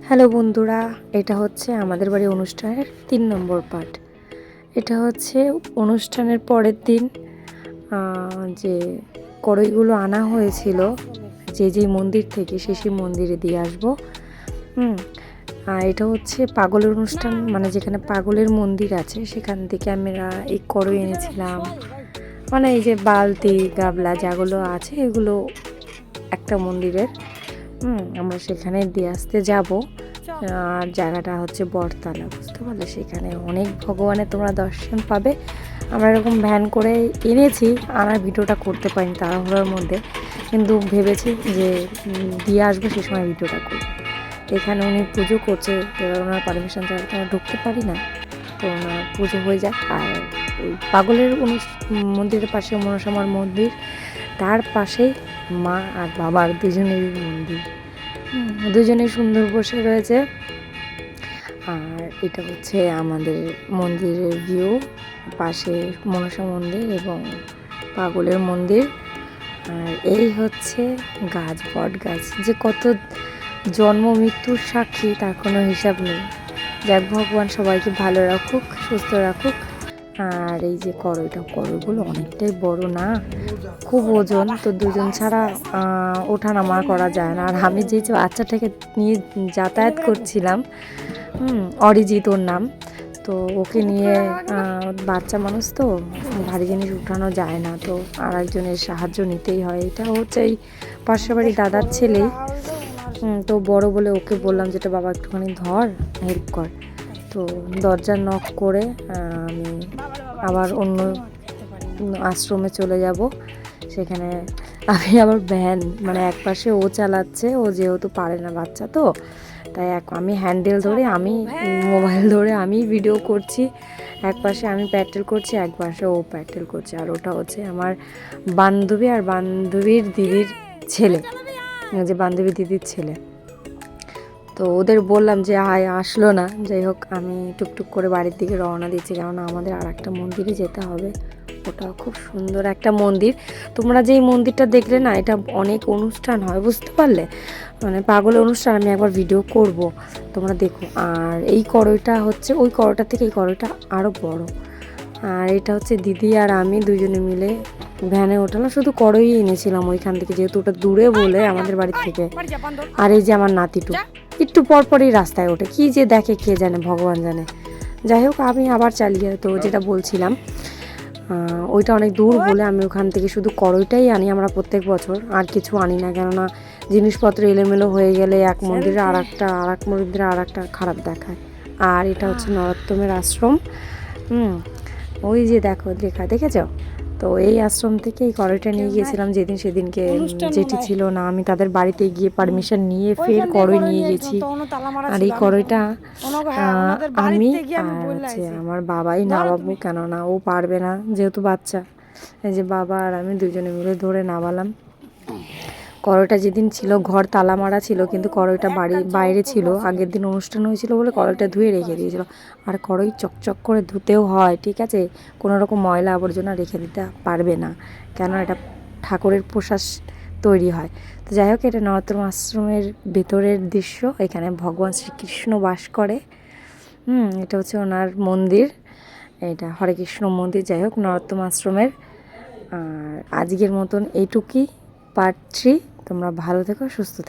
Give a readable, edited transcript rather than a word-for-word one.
Hello বন্ধুরা, এটা হচ্ছে আমাদের বাড়ি অনুষ্ঠানের 3 নম্বর পার্ট। এটা হচ্ছে অনুষ্ঠানের পরের দিন যে কড়ইগুলো আনা হয়েছিল যে মন্দির থেকে সেই মন্দিরে দিয়ে আসবো। আর এটা হচ্ছে পাগলের অনুষ্ঠান, মানে যেখানে পাগলের মন্দির আছে সেখান থেকে আমরা এই কড়ই এনেছিলাম। মানে এই যে বালতি গাবলা যেগুলো আছে এগুলো একটা মন্দিরের, আমরা সেখানে দিয়ে আসতে যাব। আর জায়গাটা হচ্ছে বটতলা, বুঝতে পারলে? সেখানে অনেক ভগবানের তোমরা দর্শন পাবে। আমরা এরকম ভ্যান করে এনেছি, আনার ভিডিওটা করতে পারিনি তাড়াহুড়োর মধ্যে, কিন্তু ভেবেছি যে দিয়ে আসবো সে সময় ভিডিওটা করব। এখানে উনি পুজো করছে, এবার ওনার পারমিশন ছাড়া তো আমরা ঢুকতে পারি না, তো ওনার পুজো হয়ে যায়। আর ওই পাগলের মন্দিরের পাশে মনসামার মন্দির, তার পাশেই মা আর বাবার দুজনেরই মন্দির, দুজনেই সুন্দর বসে রয়েছে। আর এটা হচ্ছে আমাদের মন্দিরের ভিউ, পাশে মনসা মন্দির এবং পাগলের মন্দির। আর এই হচ্ছে গাছ, বট গাছ, যে কত জন্ম মৃত্যুর সাক্ষী তার কোনো হিসাব নেই। যাক, ভগবান সবাইকে ভালো রাখুক, সুস্থ রাখুক। আর এই যে কড়ইগুলো অনেকটাই বড় না, খুব ওজন, তো দুজন ছাড়া ওঠানামা করা যায় না। আর আমি যে বাচ্চাটাকে নিয়ে যাতায়াত করছিলাম, অরিজিৎ ওর নাম, তো ওকে নিয়ে বাচ্চা মানুষ তো ভারী জিনিস উঠানো যায় না, তো আর একজনের সাহায্য নিতেই হয়। এটা হচ্ছে এই পাশের বাড়ি দাদার ছেলেই, তো বড় বলে ওকে বললাম যেটা বাবা একটুখানি ধর, হেল্প কর। তো দরজা নক করে আমি আবার অন্য আশ্রমে চলে যাব। সেখানে আমি আবার ভ্যান, মানে এক পাশে ও চালাচ্ছে, ও যেহেতু পারে না, বাচ্চা তো, তাই আমি হ্যান্ডেল ধরে, আমি মোবাইল ধরে আমি ভিডিও করছি। এক পাশে আমি প্যাটেল করছি, এক পাশে ও প্যাটেল করছে। আর ওটা হচ্ছে আমার বান্ধবী আর বান্ধবীর দিদির ছেলে, যে বান্ধবী দিদির ছেলে। তো ওদের বললাম যে আসলো না। যাই হোক, আমি টুকটুক করে বাড়ির দিকে রওনা দিচ্ছি, কেননা আমাদের আর একটা মন্দিরে যেতে হবে। ওটা খুব সুন্দর একটা মন্দির। তোমরা যেই মন্দিরটা দেখলে না, এটা অনেক অনুষ্ঠান হয়, বুঝতে পারলে? মানে পাগলের অনুষ্ঠান, আমি একবার ভিডিও করব, তোমরা দেখো। আর এই কড়ইটা হচ্ছে ওই কড়ইটা থেকে এই কড়ইটা আরও বড়। আর এটা হচ্ছে দিদি আর আমি দুজনে মিলে ভ্যানে ওঠালাম, শুধু কড়ই এনেছিলাম ওইখান থেকে, যেহেতু ওটা দূরে বলে আমাদের বাড়ি থেকে। আর এই যে আমার নাতিটু একটু পরপরই রাস্তায় ওঠে, কি যে দেখে কে জানে, ভগবান জানে। যাই হোক, আমি আবার চালিয়ে, তো যেটা বলছিলাম, ওইটা অনেক দূর বলে আমি ওখান থেকে শুধু কড়ইটাই আনি আমরা প্রত্যেক বছর, আর কিছু আনি না, কেননা জিনিসপত্র এলোমেলো হয়ে গেলে এক মন্দিরে আর এক মন্দিরে আর একটা খারাপ দেখায়। আর এটা হচ্ছে নরোত্তমের আশ্রম, ওই যে দেখো, দেখেছ? তো এই আশ্রম থেকে এই কড়ইটা নিয়ে গিয়েছিলাম সেদিনকে যেটি ছিল না, আমি তাদের বাড়িতে গিয়ে পারমিশন নিয়ে ফের কড়ই নিয়ে গেছি। আর এই কড়ইটা আমি আর হচ্ছে আমার বাবাই নামাবো, কেননা ও পারবে না যেহেতু বাচ্চা। এই যে বাবা আর আমি দুজনে মিলে ধরে নামালাম। কড়ইটা যেদিন ছিল ঘর তালা মারা ছিল, কিন্তু কড়ইটা বাইরে ছিল, আগের দিন অনুষ্ঠান হয়েছিল বলে কড়ইটা ধুয়ে রেখে দিয়েছিল। আর কড়ই চকচক করে ধুতেও হয়, ঠিক আছে? কোনো রকম ময়লা আবর্জনা রেখে দিতে পারবে না, কেন এটা ঠাকুরের প্রসাদ তৈরি হয়। তো যাই হোক, এটা নরোত্তম আশ্রমের ভেতরের দৃশ্য, এখানে ভগবান শ্রীকৃষ্ণ বাস করে। এটা হচ্ছে ওনার মন্দির, এটা হরে কৃষ্ণ মন্দির। যাই হোক, নরোত্তম আশ্রমের। আর আজকের মতন এইটুকুই, পার্ট 3। তোমরা ভালো থেকো, সুস্থ থেকো।